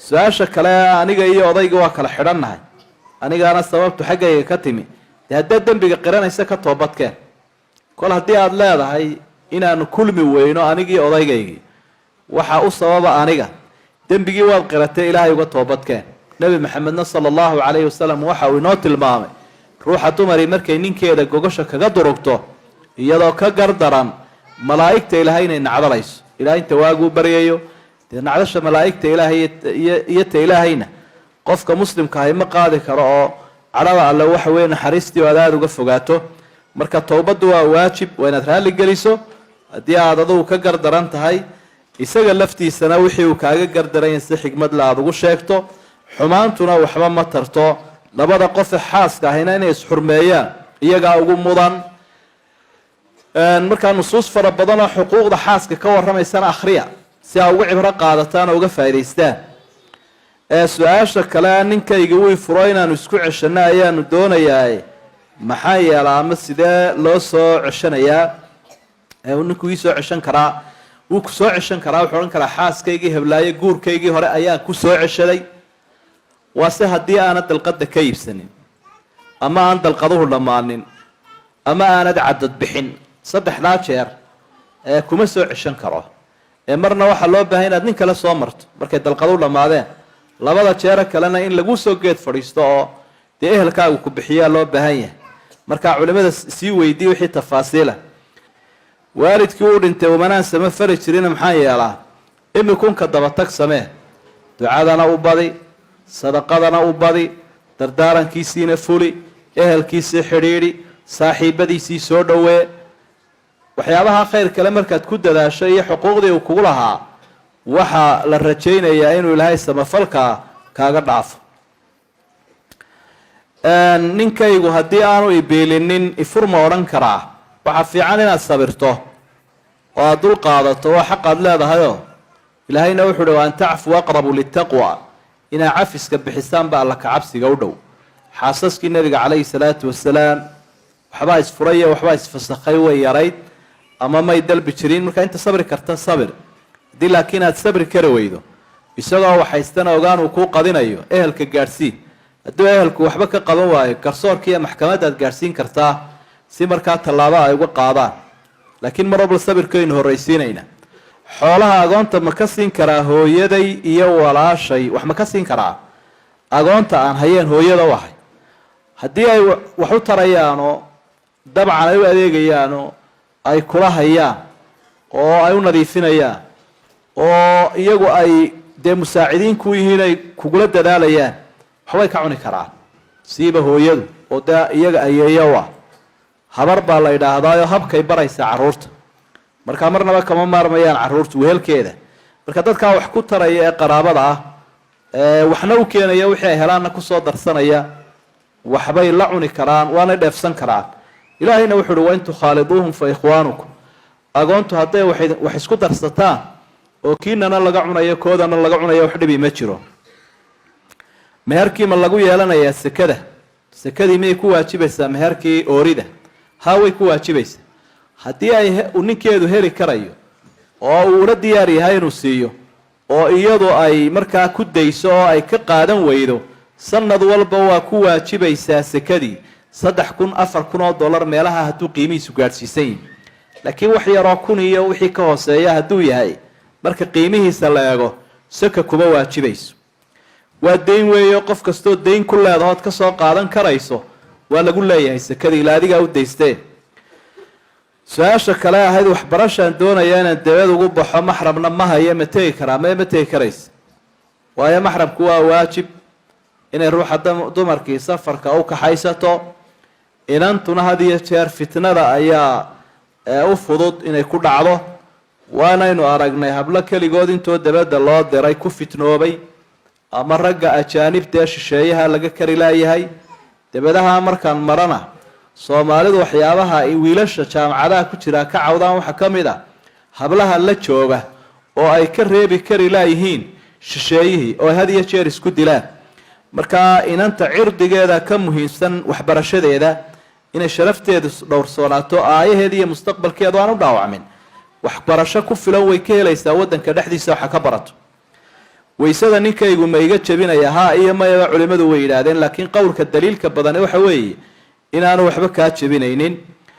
su-aasha kale aniga iyo odayga waa kala xidhannahay anigaana sababtu xaggayga ka timi dee haddaad dembiga qiranaysa ka toobadkeen kol haddii aada leedahay inaanu kulmi weyno anigii odaygaygii waxaa u sababa aniga dembigii waad qiratay ilaahay uga toobadkeen nebi maxamedna sala allahu calayhi wasalam waxa uu inoo tilmaamay ruuxa dumari markay ninkeeda gogosha kaga durugto iyadoo ka gardaran malaa'igta ilaahay inay nacdalayso ilahay inta waaguu baryayo dee nacdasha malaa'igta ilaahay iyo ta ilaahayna qofka muslimka ahi ma qaadi karo oo cadhada alle waxa weeye naxariistii oo aad aada uga fogaato marka towbaddu waa waajib waa inaad raalli geliso haddii aad adugu ka gardaran tahay isaga laftiisana wixii uu kaaga gardaranya si xigmad la aada ugu sheegto xumaantuna waxba ma tarto labada qofe xaaska ahayna inay isxurmeeyaan iyagaa ugu mudan markaa nusuus fara badanoo xuquuqda xaaska ka warramaysana akhriya si aa uga cibro qaadataan oo uga faa'idaystaan su-aasha kale ninkayga wii furo inaanu isku ceshanno ayaanu doonayaa maxaa yeelaa ama sidee loo soo ceshanayaa ninku ii soo ceshan karaa wuu ku soo ceshan karaa wuxuu odhan karaa xaaskaygii heblaaye guurkaygii hore ayaan ku soo ceshaday waase haddii aanad dalqadda ka iibsanin ama aan dalqaduhu dhammaanin ama aanad cadad bixin saddexdaa jeer kuma soo ceshan karo marna waxaa loo baahay inaad nin kale soo marto markay dalqaduhu dhammaadeen labada jeero kalena in lagu soo geed fadhiisto oo dee ehelkaagu ku bixiyaa loo baahan yahay markaa culimada sii weydiiye wixii tafaasiila waalidkii uu dhintay umanaan sama fari jirina maxaa yeelaa imikunka dabatag samee ducadana u badi sadaqadana u badi dardaarankiisiina fuli ehelkiisii xidhiidhi saaxiibadiisii soo dhowee waxyaabaha khayr kale markaad ku dadaasho iyo xuquuqdii uu kugu lahaa waxaa la rajaynayaa inuu ilaahay samafalkaa kaaga dhaafo ninkaygu haddii aanu ibiilinin ifurma odhan karaa waxaa fiican inaad sabirto oo aada dul qaadato waa xaqaad leedahayoo ilaahayna wuxuu uhi wa an tacfu aqrabu litaqwa inaad cafiska bixisaan ba alla kacabsiga u dhow xaasaskii nabiga calayhi salaatu wasalaam waxbaa isfuraya waxbaa isfasakhay way yarayd ama may dalbi jirin markaa inta sabri karta sabir haddii laakiin aad sabri kari weydo isagoo waxhaystana ogaan uu kuu qadinayo ehelka gaadhsii hadduu ehelku waxba ka qaban waayo garsoorkiiyo maxkamadaad gaadhsiin kartaa si markaa tallaabo ay uga qaadaan laakiin mar walba sabirkaynu horraysiinayna xoolaha agoonta ma ka siin karaa hooyaday iyo walaashay wax ma ka siin karaa agoonta aan hayeen hooyada u ahay haddii ay wax u tarayaanoo dabcan ay u adeegayaanoo ay kula hayaan oo ay u nadiifinayaan oo iyagu ay dee musaacidiin ku yihiin ay kugula dadaalayaan waxbay ka cuni karaan siiba hooyadu oo dee iyaga ayeeya u ah habar baa la yidhaahdaayo habkay baraysaa carruurta markaa marnaba kama maarmayaan carruurta wehelkeeda marka dadkaa wax ku taraya ee qaraabada ah waxna u keenaya wixii ay helaanna kusoo darsanaya waxbay la cuni karaan waana dheefsan karaan ilaahayna wuxu uhi wain tukhaaliduuhum fa ikhwaanukum agoontu hadday wax isku darsataan oo kiinana laga cunayo koodana laga cunayo wax dhibi ma jiro meherkii ma lagu yeelanayaa sekada sekadii miyay ku waajibaysaa meherkii oorida haa way ku waajibaysaa haddii ay ninkeedu heli karayo oo uu una diyaar yahay inuu siiyo oo iyadu ay markaa ku dayso oo ay ka qaadan weydo sanad walba waa ku waajibaysaa sekadii 3,000 4,000 oo dollar meelaha hadduu qiimihiisu gaadhsiisan yihin laakiin wax yaroo kun iyo wixii ka hooseeya hadduu yahay marka qiimihiisa la eego saka kuma waajibayso waa dayn weeyo qof kastoo dayn ku leedahood ka soo qaadan karayso waa lagu leeyahay sekadii ilaa adigaa u daystee su-aasha kale ahayd waxbarashaan doonaya inaan dabad ugu baxo maxramna ma hayo ma tegi karaa ma tegi karaysa waayo maxramku waa waajib inay ruuxa dumarkii safarka u kaxaysato inantuna had iyo jeer fitnada ayaa u fudud inay ku dhacdo waanaynu aragnay hablo keligood intoo dabadda loo diray ku fitnoobay ama ragga ajaanibta ee shisheeyaha laga kari laayahay dabadaha markaan marana soomaalidu waxyaabaha ay wiilasha jaamacadaha ku jiraa ka cawdaan waxaa ka mid ah hablaha la jooga oo ay ka reebi kari laayihiin shisheeyihii oo had iyo jeer isku dilaan markaa inanta cirdigeeda ka muhiimsan waxbarashadeeda inay sharafteedu dhowrsoonaato aayaheeda iyo mustaqbalkeedu aan u dhaawacmin waxbarasho ku filan way ka helaysaa waddanka dhexdiisa waxa ka barato waysada ninkaygu ma iga jebinaya haa iyo mayaba culimmadu way yidhaahdeen laakiin qowlka daliilka badani waxa weeye inaanu waxba kaa jebinaynin